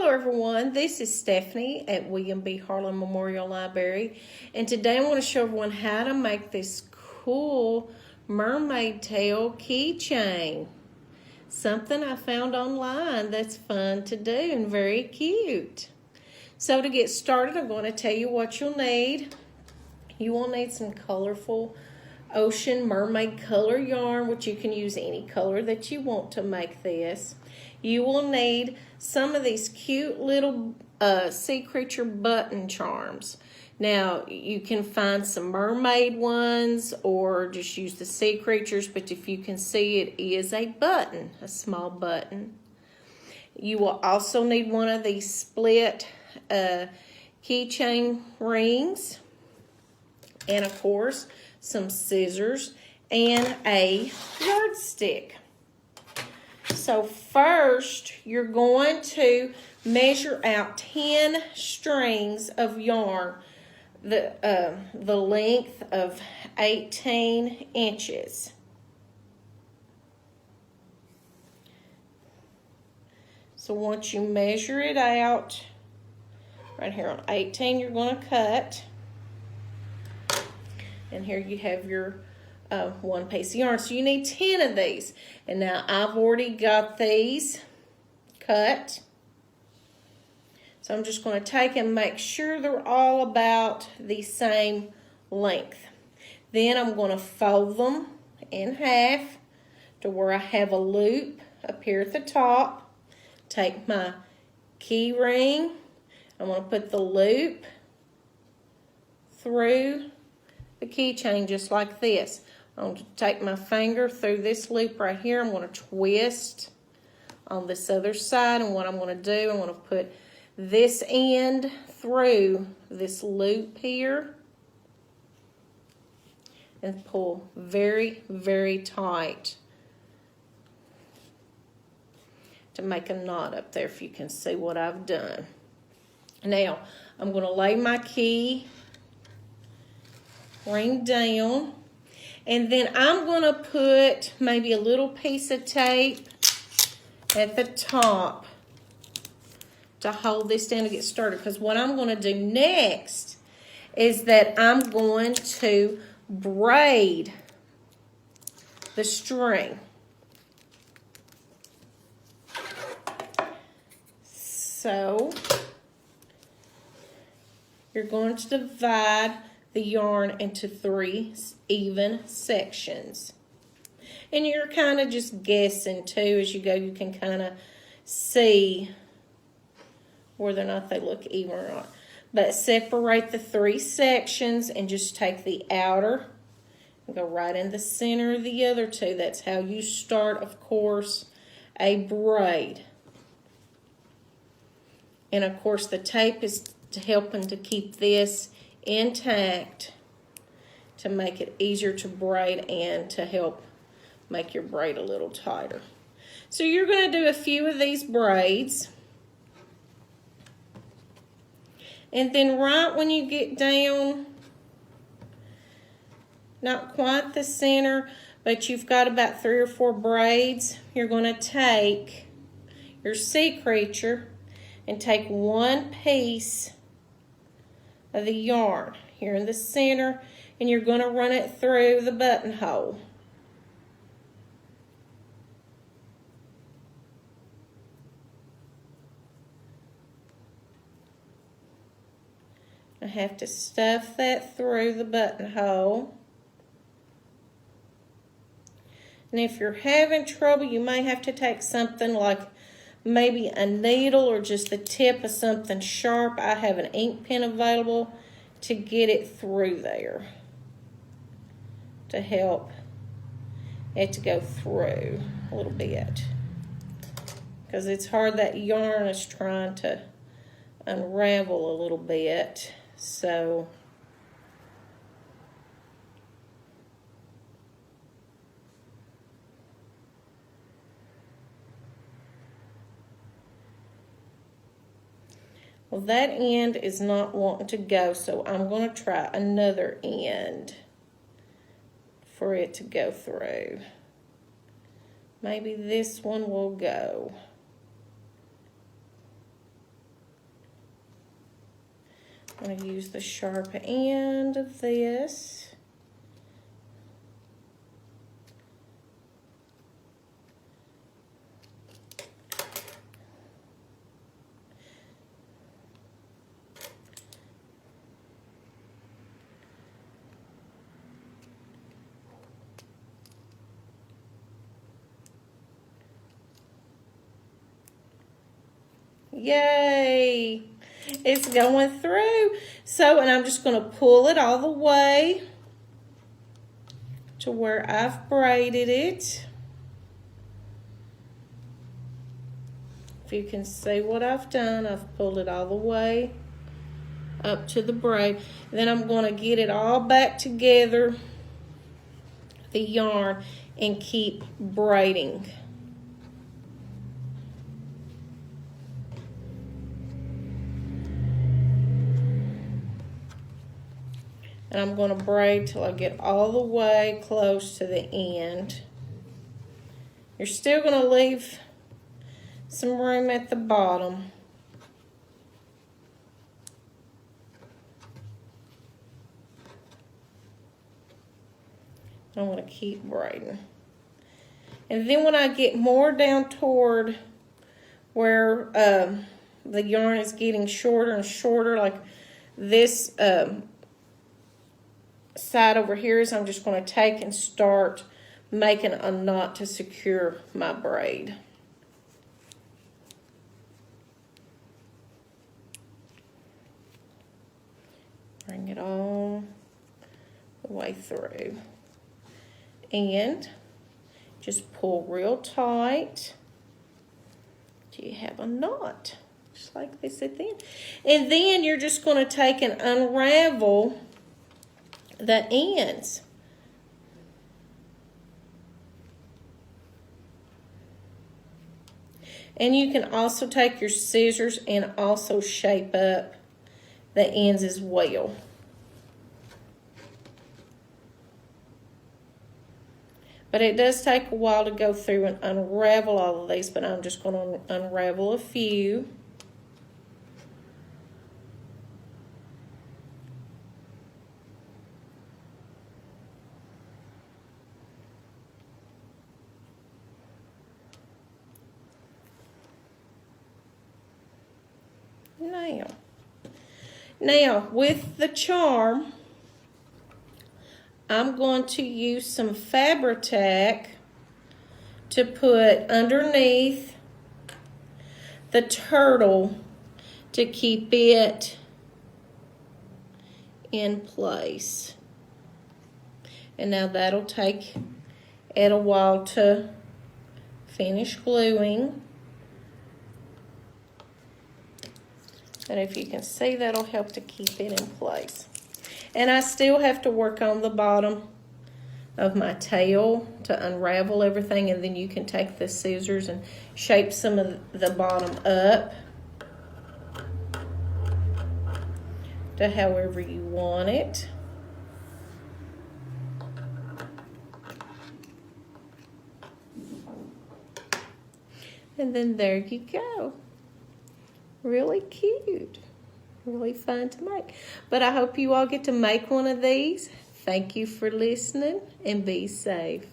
Hello everyone, this is Stephanie at William B. Harlan Memorial Library, and today I'm going to show everyone how to make this cool mermaid tail keychain. Something I found online that's fun to do and very cute. So to get started, I'm going to tell you what you'll need. You will need some colorful ocean mermaid color yarn, which you can use any color that you want to make this. You will need some of these cute little sea creature button charms. Now, you can find some mermaid ones or just use the sea creatures, but if you can see, it is a button, a small button. You will also need one of these split keychain rings, and of course, some scissors and a yardstick. So first, you're going to measure out 10 strings of yarn, the length of 18 inches. So once you measure it out, right here on 18, you're going to cut. And here you have your one piece of yarn. So you need 10 of these. And now I've already got these cut. So I'm just going to take and make sure they're all about the same length. Then I'm going to fold them in half to where I have a loop up here at the top. Take my key ring. I'm going to put the loop through the keychain just like this. I'm going to take my finger through this loop right here. I'm going to twist on this other side, and what I'm going to do, I'm going to put this end through this loop here and pull very, very tight to make a knot up there, if you can see what I've done. Now, I'm going to lay my key ring down, and then I'm going to put maybe a little piece of tape at the top to hold this down to get started, because what I'm going to do next is that I'm going to braid the string. So you're going to divide the yarn into 3 even sections. And you're kind of just guessing too as you go. You can kind of see whether or not they look even or not. But separate the 3 sections and just take the outer and go right in the center of the other 2. That's how you start, of course, a braid. And of course the tape is helping to keep this intact to make it easier to braid and to help make your braid a little tighter. So you're going to do a few of these braids, and then right when you get down, not quite the center, but you've got about 3 or 4 braids, you're going to take your sea creature and take one piece of the yarn here in the center, and you're going to run it through the buttonhole. I have to stuff that through the buttonhole. And if you're having trouble, you may have to take something like maybe a needle or just the tip of something sharp. I have an ink pen available to get it through there to help it to go through a little bit, because it's hard. That yarn is trying to unravel a little bit. So well, that end is not wanting to go, so I'm going to try another end for it to go through. Maybe this one will go. I'm going to use the sharp end of this. Yay! It's going through. So, and I'm just going to pull it all the way to where I've braided it. If you can see what I've done, I've pulled it all the way up to the braid. Then I'm going to get it all back together, the yarn, and keep braiding. And I'm going to braid till I get all the way close to the end. You're still going to leave some room at the bottom. I'm going to keep braiding. And then when I get more down toward where the yarn is getting shorter and shorter, like this side over here, is I'm just going to take and start making a knot to secure my braid. Bring it all the way through. And just pull real tight till you have a knot, just like this at the end. And then you're just going to take and unravel the ends. And you can also take your scissors and also shape up the ends as well. But it does take a while to go through and unravel all of these, but I'm just going to unravel a few. Now, with the charm, I'm going to use some Fabri-Tac to put underneath the turtle to keep it in place. And now that'll take it a while to finish gluing. But if you can see, that'll help to keep it in place. And I still have to work on the bottom of my tail to unravel everything, and then you can take the scissors and shape some of the bottom up to however you want it. And then there you go. Really cute. Really fun to make. But I hope you all get to make one of these. Thank you for listening and be safe.